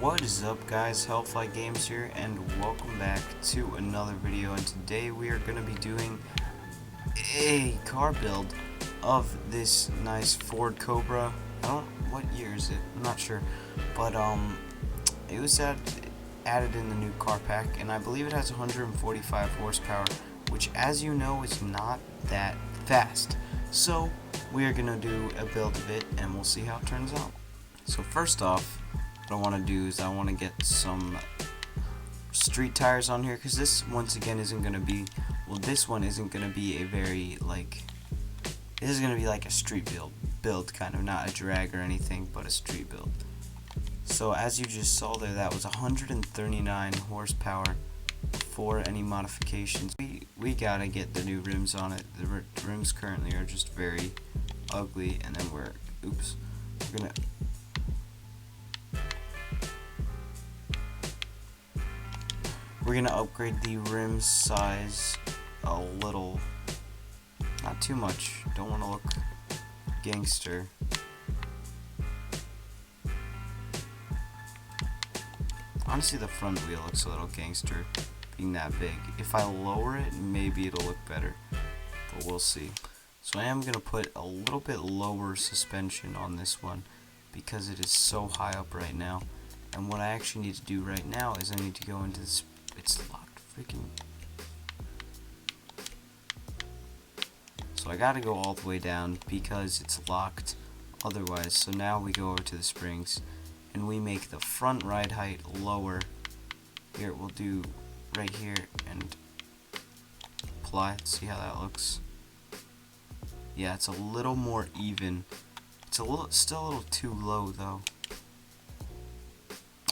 What is up, guys? HellaFlyGames here, and welcome back to another video. And today we are going to be doing a car build of this nice Ford Cobra. What year is it? I'm not sure, but it was added in the new car pack, and I believe it has 145 horsepower, which, as you know, is not that fast. So we are going to do a build of it, and we'll see how it turns out. So first off, what I want to do is I want to get some street tires on here, because this once again isn't going to be, well, this one isn't going to be a very, this is going to be like a street build kind of, not a drag or anything, but a street build. So as you just saw there, that was 139 horsepower for any modifications. We gotta get the new rims on it. The rims currently are just very ugly, and then we're gonna upgrade the rim size a little, not too much. Don't want to look gangster. Honestly, the front wheel looks a little gangster, being that big. If I lower it, maybe it'll look better, but we'll see. So I am gonna put a little bit lower suspension on this one because it is so high up right now. And what I actually need to do right now is I need to go into this. It's locked, freaking. So I gotta go all the way down because it's locked otherwise. So now we go over to the springs and we make the front ride height lower. Here, we'll do right here and apply. See how that looks? Yeah, it's a little more even. It's still a little too low though.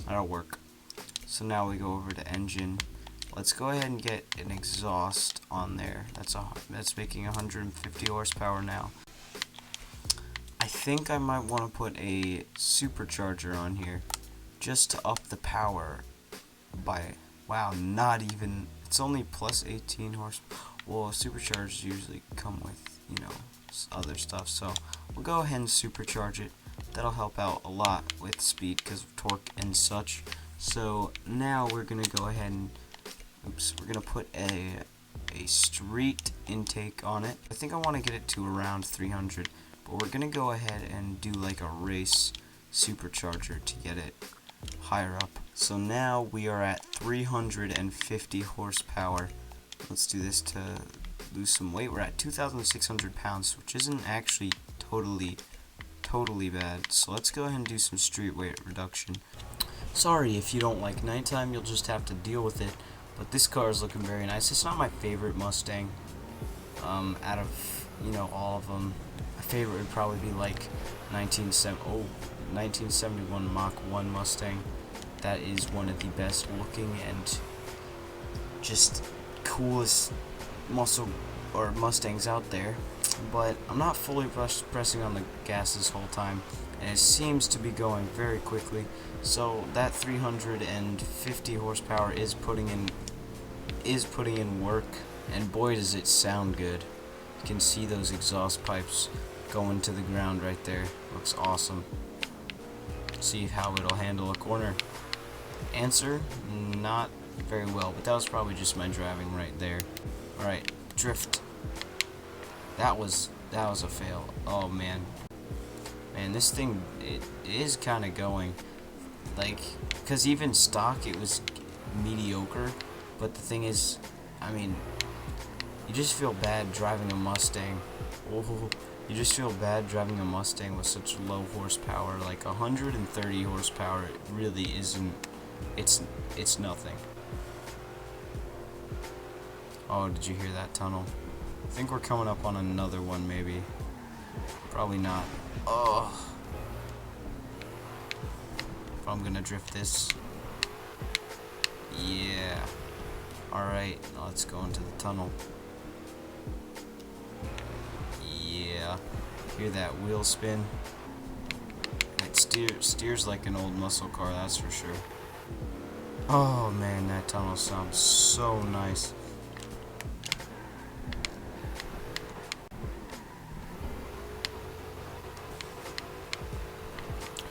That'll work. So now we go over to engine. Let's go ahead and get an exhaust on there. That's making 150 horsepower now. I think I might want to put a supercharger on here just to up the power by, wow, not even, it's only plus 18 horsepower. Well, superchargers usually come with, other stuff, so we'll go ahead and supercharge it. That'll help out a lot with speed because of torque and such. So now we're gonna go ahead and we're gonna put a street intake on it. I think I want to get it to around 300, but we're gonna go ahead and do like a race supercharger to get it higher up. So now we are at 350 horsepower. Let's do this to lose some weight. We're at 2,600 pounds, which isn't actually totally bad. So let's go ahead and do some street weight reduction. Sorry if you don't like nighttime, you'll just have to deal with it. But this car is looking very nice. It's not my favorite Mustang. Out of all of them, my favorite would probably be like 1971 Mach 1 Mustang. That is one of the best looking and just coolest Mustangs out there. But I'm not fully pressing on the gas this whole time, and it seems to be going very quickly. So that 350 horsepower is putting in work, and boy does it sound good. You can see those exhaust pipes going to the ground right there. Looks awesome. See how it'll handle a corner. Answer, not very well, but that was probably just my driving right there. Alright, drift. That was a fail. Oh man, this thing, it is kind of going, because even stock it was mediocre, but the thing is, you just feel bad driving a Mustang. You just feel bad driving a Mustang with such low horsepower. Like 130 horsepower, it really isn't. It's nothing. Oh, did you hear that tunnel? I think we're coming up on another one, maybe. Probably not. Oh. If I'm gonna drift this. Yeah. Alright, now let's go into the tunnel. Yeah. Hear that wheel spin? It steers like an old muscle car, that's for sure. Oh man, that tunnel sounds so nice.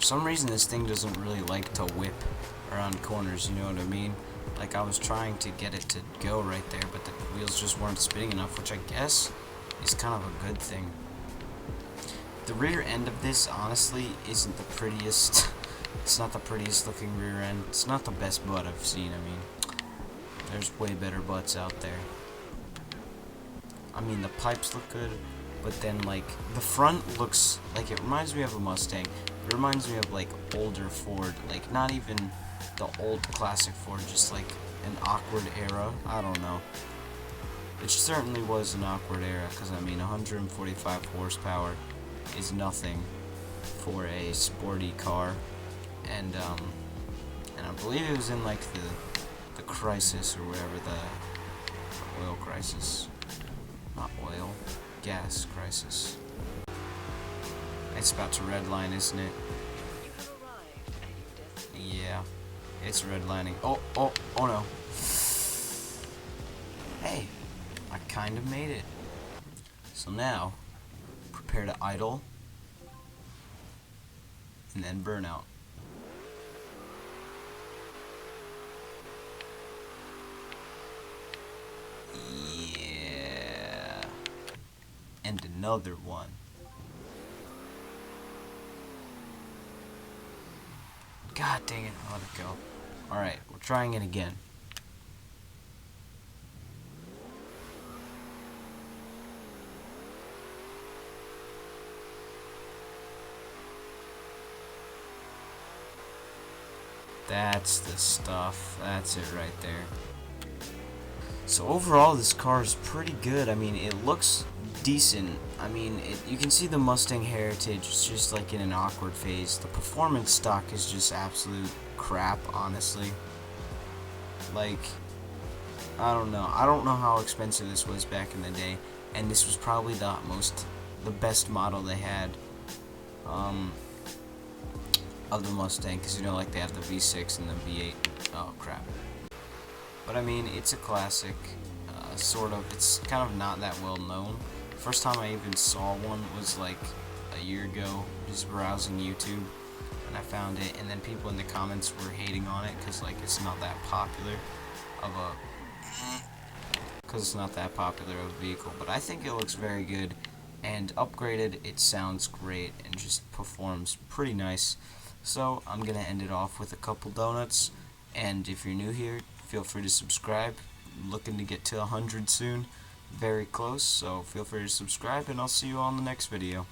For some reason, this thing doesn't really like to whip around corners, you know what I mean? Like, I was trying to get it to go right there, but the wheels just weren't spinning enough, which I guess is kind of a good thing. The rear end of this, honestly, isn't the prettiest. It's not the prettiest looking rear end. It's not the best butt I've seen, I mean. There's way better butts out there. I mean, the pipes look good, but then, like, the front looks like it reminds me of a Mustang. It reminds me of, like, older Ford. Like, not even the old classic Ford, just, like, an awkward era. I don't know. It certainly was an awkward era, because, I mean, 145 horsepower is nothing for a sporty car. And I believe it was in, like, the crisis, or whatever, the oil crisis. Not oil, gas crisis. It's about to redline, isn't it? Yeah, it's redlining. Oh no. Hey, I kind of made it. So now, prepare to idle, and then burnout. Yeah. And another one. God dang it, I let it go. Alright, we're trying it again. That's the stuff. That's it right there. So overall, this car is pretty good. I mean, it looks decent. I mean, you can see the Mustang heritage is just like in an awkward phase. The performance stock is just absolute crap, honestly. Like, I don't know. I don't know how expensive this was back in the day, and this was probably the best model they had of the Mustang, because you know, like, they have the V6 and the V8. Oh crap. But I mean, it's a classic, sort of. It's kind of not that well known. First time I even saw one was like a year ago, just browsing YouTube, and I found it, and then people in the comments were hating on it because, like, it's not that popular of a vehicle. But I think it looks very good, and upgraded, it sounds great and just performs pretty nice. So I'm gonna end it off with a couple donuts, and if you're new here, feel free to subscribe. I'm looking to get to 100 soon, very close, so feel free to subscribe, and I'll see you on the next video.